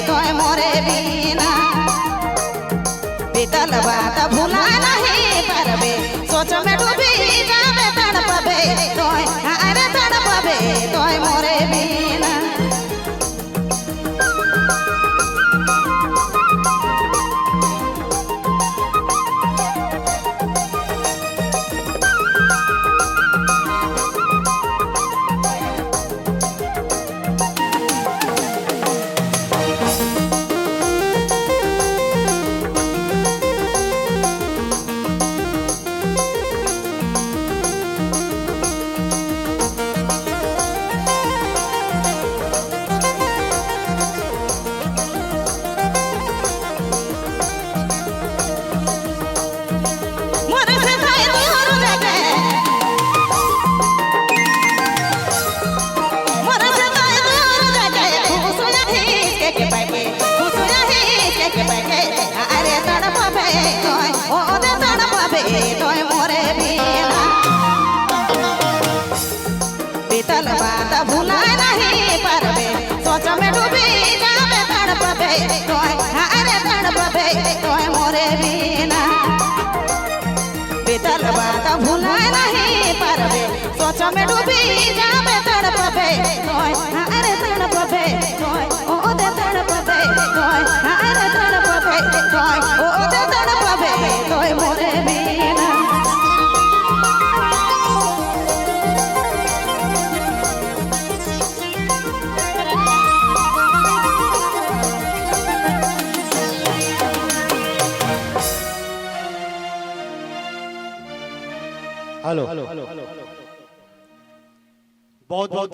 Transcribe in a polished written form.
तोय मोरे बिना बीतल बात भूला नहीं परबे सोच में डूबी जावे तड़पबे तोय अरे तड़पबे तोय मोरे बिना तोय मोरे बिना बीतल बात भूला नहीं परबे सोच में डूबी जावे तड़पबे तोय अरे तड़पबे तोय मोरे बिना बीतल बात भूला नहीं परबे सोच में डूबी जावे तड़पबे तोय अरे तड़पबे तोय ओ दे तड़पबे तोय अरे तड़पबे तोय ओ दे तड़पबे तोय मोरे बिना हेलो बहुत बहुत